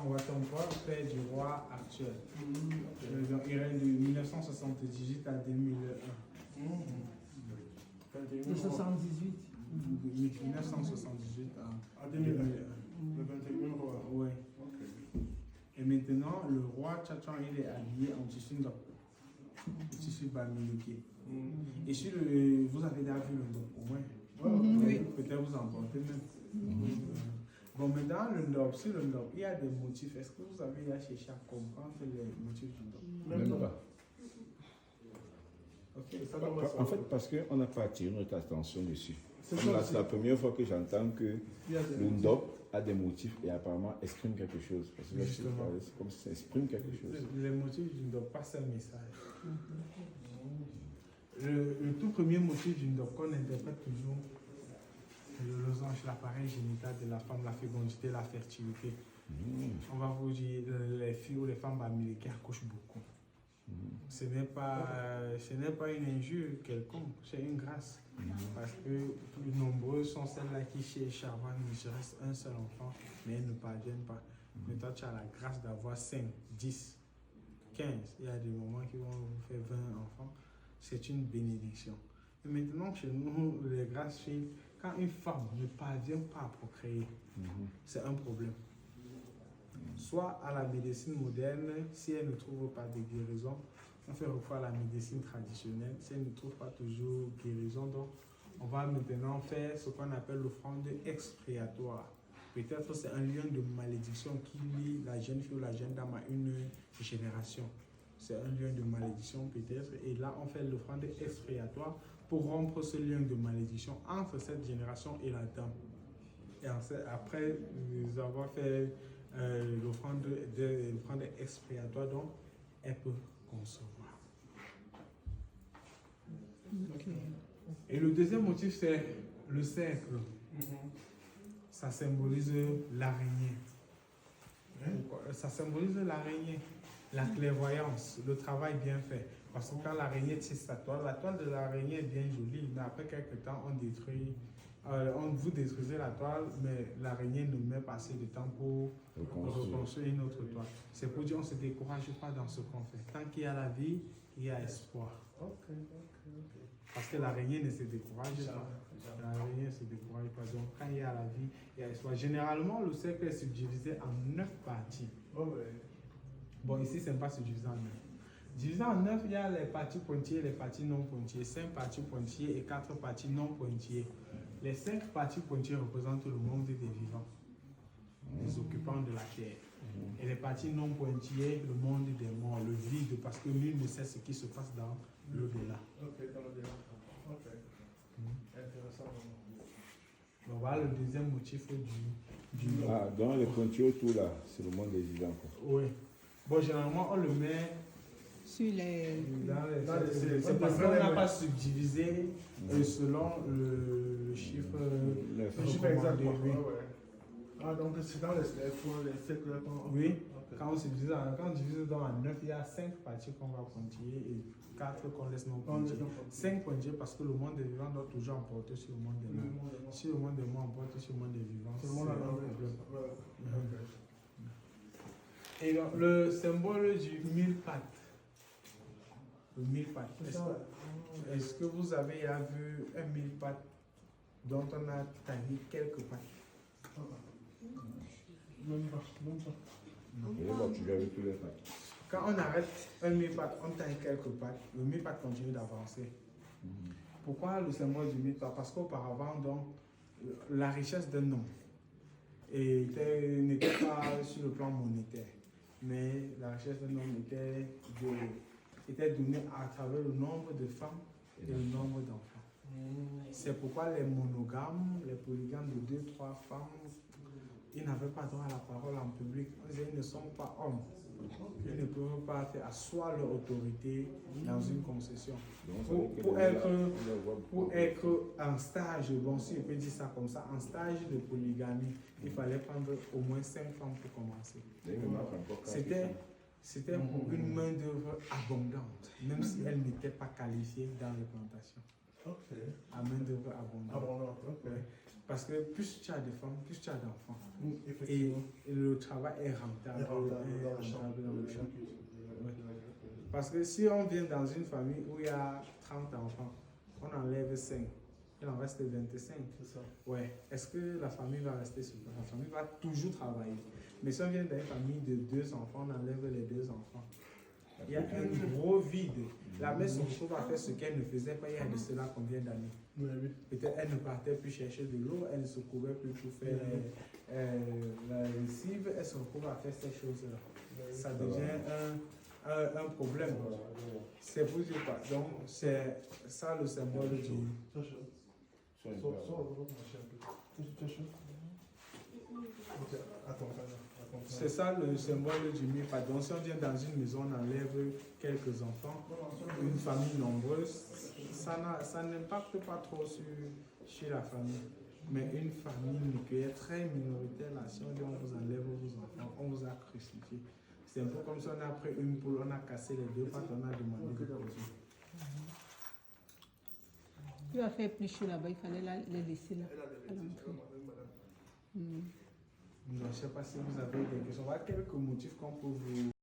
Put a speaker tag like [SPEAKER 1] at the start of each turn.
[SPEAKER 1] Watompa, père du roi actuel. Donc, il règne de 1978 à 2001.
[SPEAKER 2] De 78.
[SPEAKER 1] 1978
[SPEAKER 3] à 2001. Le 21e roi.
[SPEAKER 1] Oui.
[SPEAKER 3] Ok.
[SPEAKER 1] Et maintenant, le roi Tchatchouan, il est habillé en tissu ndop. Le tissu bamiloké. Et si vous avez déjà vu le ndop, au moins,
[SPEAKER 2] Oui.
[SPEAKER 1] peut-être vous en portez même. Bon, maintenant, le ndop, sur le ndop, il y a des motifs. Est-ce que vous avez cherché à comprendre les motifs du ndop?
[SPEAKER 4] Même pas.
[SPEAKER 3] Ok, ça
[SPEAKER 4] En fait, parce qu'on n'a pas attiré notre attention dessus.
[SPEAKER 3] C'est
[SPEAKER 4] C'est la première fois que j'entends que
[SPEAKER 3] Il y a des
[SPEAKER 4] le
[SPEAKER 3] motifs.
[SPEAKER 4] ndop a des motifs et apparemment exprime quelque chose. Parce que là,
[SPEAKER 1] Justement.
[SPEAKER 4] c'est comme si ça exprime quelque chose.
[SPEAKER 1] Les motifs du ndop passent un message. Le tout premier motif du ndop qu'on interprète toujours, c'est le losange, l'appareil génital de la femme, la fécondité, la fertilité. On va vous dire, les filles ou les femmes bamileke accouchent beaucoup. Ce n'est pas une injure quelconque, c'est une grâce. Parce que plus nombreuses sont celles-là qui cherchent à avoir ne serait-ce un seul enfant, mais elles ne parviennent pas. Mais toi, tu as la grâce d'avoir 5, 10, 15. Il y a des moments qui vont vous faire 20 enfants. C'est une bénédiction. Et maintenant, chez nous, les grâces filles, quand une femme ne parvient pas à procréer, c'est un problème. Soit à la médecine moderne, si elle ne trouve pas de guérison, on fait recours à la médecine traditionnelle. Si elle ne trouve pas toujours guérison, donc on va maintenant faire ce qu'on appelle l'offrande expiatoire. Peut-être c'est un lien de malédiction qui lie la jeune fille ou la jeune dame à une génération. C'est un lien de malédiction peut-être. Et là, on fait l'offrande expiatoire pour rompre ce lien de malédiction entre cette génération et la dame. Et après nous avoir fait l'offrande expiatoire, donc elle peut concevoir.
[SPEAKER 2] Okay.
[SPEAKER 1] Et le deuxième motif, c'est le cercle. Ça symbolise l'araignée. Ça symbolise l'araignée, la clairvoyance, le travail bien fait. Parce que quand l'araignée tisse sa toile, la toile de l'araignée est bien jolie, mais après quelques temps, vous détruisez la toile, mais l'araignée ne met pas assez de temps pour reconstruire une autre toile. C'est pour dire qu'on ne se décourage pas dans ce qu'on fait. Tant qu'il y a la vie, il y a espoir. Parce que l'araignée ne se décourage pas. L'araignée ne se décourage pas. Donc quand il y a la vie, il y a espoir. Généralement, le cercle est subdivisé en 9 parties. Bon, ici, ce n'est pas subdivisé en 9. Divisé en 9, il y a les parties pointillées et les parties non pointillées. 5 parties pointillées et 4 parties non pointillées. Les 5 parties pointillées représentent le monde des vivants, les occupants de la terre. Et les parties non pointillées, le monde des morts, le vide, parce que nul ne sait ce qui se passe dans l'au-delà.
[SPEAKER 3] Ok, dans l'au-delà. Ok. Intéressant.
[SPEAKER 1] Donc voilà le deuxième motif du
[SPEAKER 4] Ah, dans les pointillés autour là, c'est le monde des vivants.
[SPEAKER 1] Oui. Bon, généralement, on le met
[SPEAKER 2] Sur les...
[SPEAKER 1] c'est parce qu'on n'a pas subdivisé selon le chiffre
[SPEAKER 3] exact.
[SPEAKER 1] recommandé, oui.
[SPEAKER 3] Ah, donc c'est dans les cercles.
[SPEAKER 1] Oui,
[SPEAKER 3] Okay.
[SPEAKER 1] quand on divise dans 9, il y a 5 parties qu'on va pointiller et 4 qu'on laisse non pointiller. 5 pointillés parce que le monde des vivants doit toujours emporter sur le monde des morts. Si le monde des morts emporte sur le monde des vivants, c'est un problème. Et donc, le symbole du mille pattes. Le mille pattes. Est-ce que vous avez déjà vu un mille pattes dont on a taillé quelques pattes?
[SPEAKER 3] Même pas.
[SPEAKER 4] Et là, tu viens avec tous les pattes.
[SPEAKER 1] Quand on arrête un mille pattes, on taille quelques pattes, le mille pattes continue d'avancer. Pourquoi le symbole du mille pattes? Parce qu'auparavant, donc, la richesse d'un homme n'était pas sur le plan monétaire, mais la richesse d'un homme était donnée à travers le nombre de femmes et le nombre d'enfants. C'est pourquoi les monogames, les polygames de 2-3 femmes, ils n'avaient pas droit à la parole en public. Ils ne sont pas hommes. Ils ne peuvent pas faire asseoir leur autorité dans une concession. Pour être en stage, bon, si je peux dire ça comme ça, en stage de polygamie, il fallait prendre au moins 5 femmes pour commencer. C'était pour une main-d'œuvre abondante, même si elle n'était pas qualifiée dans les plantations.
[SPEAKER 3] Ok.
[SPEAKER 1] La main-d'œuvre abondante.
[SPEAKER 3] Ok.
[SPEAKER 1] Parce que plus tu as de femmes, plus tu as d'enfants. Et,
[SPEAKER 3] Effectivement.
[SPEAKER 1] et le travail est rentable.
[SPEAKER 3] Et rentable
[SPEAKER 1] est
[SPEAKER 3] dans le
[SPEAKER 1] rentable
[SPEAKER 3] champ.
[SPEAKER 1] dans le champ. Parce que si on vient dans une famille où il y a 30 enfants, on enlève 5, il en reste 25.
[SPEAKER 3] C'est ça.
[SPEAKER 1] Ouais. Est-ce que la famille va rester sur place? La famille va toujours travailler. Mais si on vient d'une famille de 2 enfants, on enlève les 2 enfants. Il y a un gros vide. La mère se retrouve à faire ce qu'elle ne faisait pas il y a de cela combien d'années.
[SPEAKER 3] Oui, oui.
[SPEAKER 1] Peut-être elle ne partait plus chercher de l'eau, elle ne se couvrait plus pour faire la lessive, elle se retrouve à faire ces choses-là. Ça devient un problème. C'est pour dire quoi? Donc, c'est ça le symbole du.
[SPEAKER 3] Ça chaud. Sors votre machin un peu. Tu as chaud? Ok, attends.
[SPEAKER 1] C'est ça le symbole du MIPA. Donc, si on vient dans une maison, on enlève quelques enfants, une famille nombreuse, ça n'impacte pas trop sur la famille. Mais une famille nucléaire très minoritaire, là, si on dit on vous enlève vos enfants, on vous a crucifié. C'est un peu comme si on a pris une poule, on a cassé les 2 pattes, on a demandé de poser.
[SPEAKER 2] Il va faire plus chaud là-bas, il fallait les laisser là, à l'entrée.
[SPEAKER 1] Donc, je ne sais pas si vous avez des questions. Voilà quelques motifs qu'on peut vous